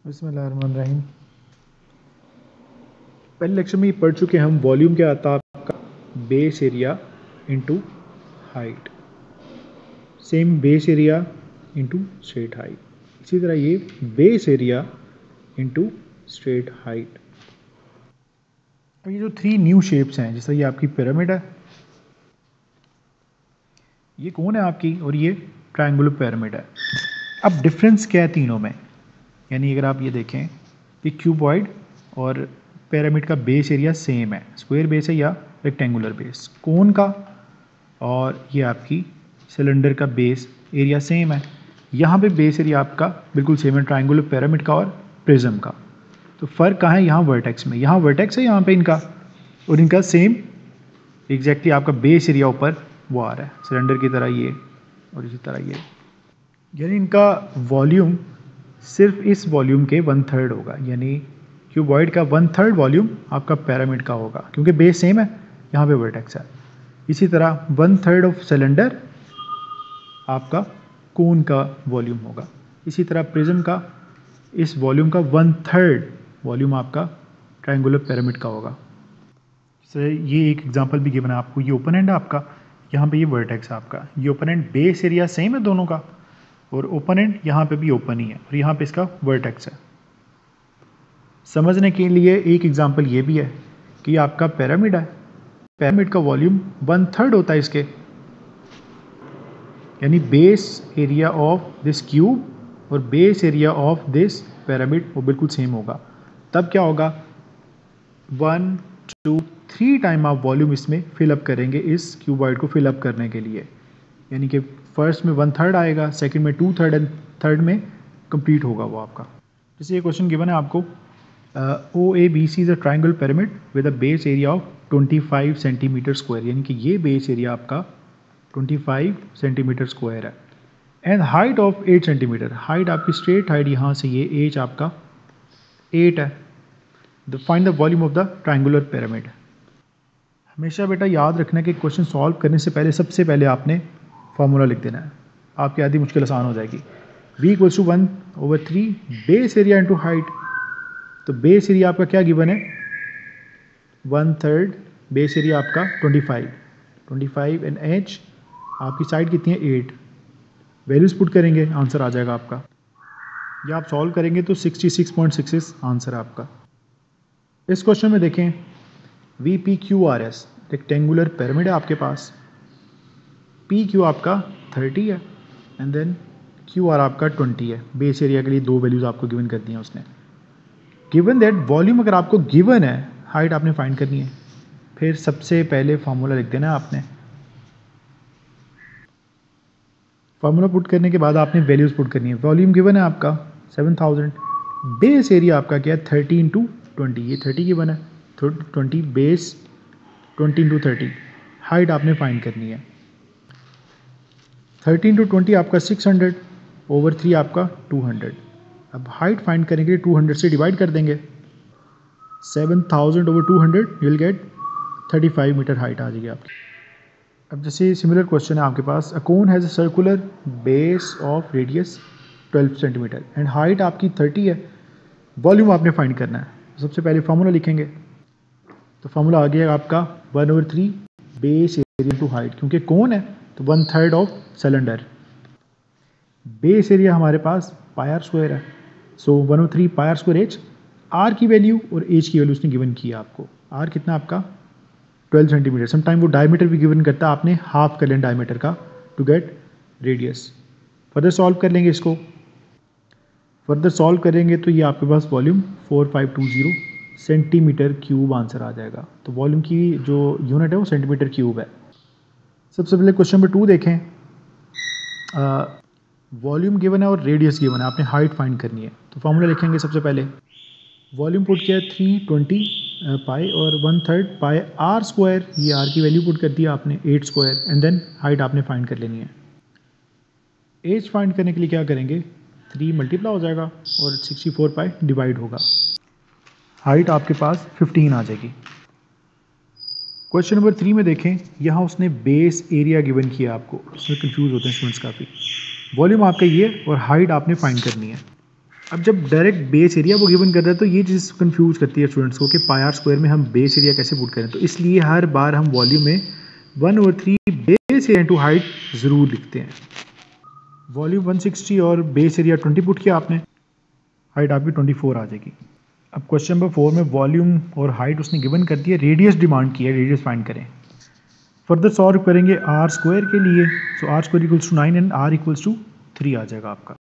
बिस्मिल्लाहिर्रहमानिर्रहीम। पहले लेक्चर में ये पढ़ चुके हैं हम, वॉल्यूम क्या आता है आपका, base area into height, same base area into straight height. इसी तरह ये base area into straight height. अब ये जो थ्री न्यू शेप्स हैं, जैसे ये आपकी पिरामिड है, ये कौन है आपकी, और ये ट्रायंगुलर पिरामिड है। अब डिफरेंस क्या है तीनों में, यानी अगर आप ये देखें कि क्यूबॉइड और पिरामिड का बेस एरिया सेम है, स्क्वायर बेस है या रेक्टेंगुलर बेस, कोन का और ये आपकी सिलेंडर का बेस एरिया सेम है। यहाँ पे बेस एरिया आपका बिल्कुल सेम है ट्रायंगुलर पिरामिड का और प्रिज्म का। तो फ़र्क कहाँ है, यहाँ वर्टेक्स में, यहाँ वर्टेक्स है यहाँ पे इनका, और इनका सेम एग्जैक्टली आपका बेस एरिया ऊपर वो आ रहा है, सिलेंडर की तरह ये और इसी तरह ये, यानी इनका वॉल्यूम सिर्फ इस वॉल्यूम के 1/3 होगा, यानी क्यूबॉइड का 1/3 वॉल्यूम आपका पिरामिड का होगा, क्योंकि बेस सेम है, यहाँ पे वर्टेक्स है। इसी तरह 1/3 ऑफ सिलेंडर आपका कोन का वॉल्यूम होगा। इसी तरह प्रिज्म का इस वॉल्यूम का 1/3 वॉल्यूम आपका ट्रायंगुलर पिरामिड का होगा। सर ये एक एग्जांपल भी गिवन है आपको, ये ओपन एंड है आपका, यहाँ पे ये वर्टेक्स है आपका, ये open and base area same है दोनों का, और ओपन एंड यहाँ पे भी ओपन ही है, और यहाँ पे इसका वर्टेक्स है। समझने के लिए एक एग्जांपल ये भी है कि आपका पिरामिड है, पिरामिड का वॉल्यूम 1/3 होता है इसके, यानी base area of this cube और base area of this pyramid वो बिल्कुल सेम होगा। तब क्या होगा, 1 2 3 टाइम आप वॉल्यूम इसमें फिलअप करेंगे इस क्यूबॉइड को फिलअप करने के लिए, यानी कि फर्स्ट में 1/3 आएगा, सेकंड में 2/3 एंड थर्ड में कंप्लीट होगा वो आपका। जैसे ये क्वेश्चन गिवन है आपको, OABC is a triangle pyramid with a base area of 25 centimetre square, यानी कि ये बेस एरिया आपका 25 सेंटीमीटर स्क्वायर है, and height of 8 centimetre, height आपकी स्ट्रेट हाइट यहाँ से ये एज आपका 8 है। The find the volume of the triangular pyramid. हमेशा बेटा याद रखना कि क्वेश्चन सॉल्व करने से पहले सबसे पहले आपने फार्मूला लिख देना है, आपकी आधी मुश्किल आसान हो जाएगी। V = 1/3 base area into height, तो बेस एरिया आपका क्या गिवन है, 1/3, बेस एरिया आपका 25 एंड एच आपकी साइड कितनी है 8, वैल्यूज पुट करेंगे आंसर आ जाएगा आपका, या आप सॉल्व करेंगे तो 66.66 आंसर है आपका। इस क्वेश्चन में देखें, VPQRS रेक्टेंगुलर पिरामिड है आपके पास, PQ आपका 30 है एंड देन QR आपका 20 है। बेस एरिया के लिए दो वैल्यूज आपको गिवन कर दी हैं उसने। गिवन दैट वॉल्यूम अगर आपको गिवन है, हाइट आपने फाइंड करनी है, फिर सबसे पहले फार्मूला लिख देना है आपने, फार्मूला पुट करने के बाद आपने वैल्यूज पुट करनी है। वॉल्यूम गिवन है आपका 7000, बेस एरिया आपका क्या है 30 × 20, ये 30 गिवन है, 20 बेस 20 × 30, हाइट आपने फाइंड करनी है। 30 × 20 आपका 600 ओवर 3 आपका 200। अब हाइट फाइंड करने के लिए 200 से डिवाइड कर देंगे, 7000 over 200 you will get 35 metre height आ जाएगी आपकी। अब जैसे सिमिलर क्वेश्चन है आपके पास, a cone has a circular base of radius 12 centimetre and height आपकी 30 है, वॉल्यूम आपने फाइंड करना है। सबसे पहले फार्मूला लिखेंगे, तो फार्मूला आ गया आपका 1/3 बेस एरिया टू हाइट, क्योंकि कोन है तो 1/3 ऑफ सिलेंडर, बेस एरिया हमारे पास πr² है, सो 1/3 πr² एच, आर की वैल्यू और एच की वैल्यू उसने गिवन की है आपको। आर कितना आपका 12 सेंटीमीटर, समटाइम वो डायमीटर भी गिवन करता है, आपने हाफ कर लें डायमीटर का to get radius. Further solve कर लेंगे इसको, फर्दर सॉल्व करेंगे तो ये आपके पास वॉल्यूम 4520 सेंटीमीटर क्यूब आंसर आ जाएगा। तो वॉल्यूम की जो यूनिट है वो सेंटीमीटर क्यूब है। सबसे पहले क्वेश्चन नंबर 2 देखें, वॉल्यूम गिवन है और रेडियस गिवन है, आपने हाइट फाइंड करनी है। तो फॉर्मूला लिखेंगे, सबसे पहले वॉल्यूम पुट किया 320 पाई और 1/3 पाई r², ये r की वैल्यू पुट कर दिया आपने 8² एंड देन हाइट आपने फाइंड कर लेनी है। एज फाइंड करने के लिए क्या करेंगे, 3 मल्टीप्लाई हो जाएगा और 64 पाई डिवाइड होगा, हाइट आपके पास 15 आ जाएगी। क्वेश्चन नंबर 3 में देखें, यहाँ उसने बेस एरिया गिवन किया आपको, उसमें कंफ्यूज होते हैं स्टूडेंट्स काफ़ी। वॉल्यूम आपका ये और हाइट आपने फाइंड करनी है। अब जब डायरेक्ट बेस एरिया वो गिवन कर रहा है तो ये चीज़ कंफ्यूज करती है स्टूडेंट्स को कि पाई आर स्क्वायर में हम बेस एरिया कैसे पुट करें, तो इसलिए हर बार हम वॉल्यूम में 1/3 बेस एरिया इंटू हाइट ज़रूर लिखते हैं। वॉल्यूम 160 और बेस एरिया 20 पुट किया आपने, हाइट आपकी 24 आ जाएगी। अब क्वेश्चन नंबर 4 में वॉल्यूम और हाइट उसने गिवन कर दिया, रेडियस डिमांड की है, रेडियस फाइंड करें। फर्दर सॉल्व करेंगे आर स्क्वायर के लिए, so R square equals to 9 and R equals to 3 आ जाएगा आपका।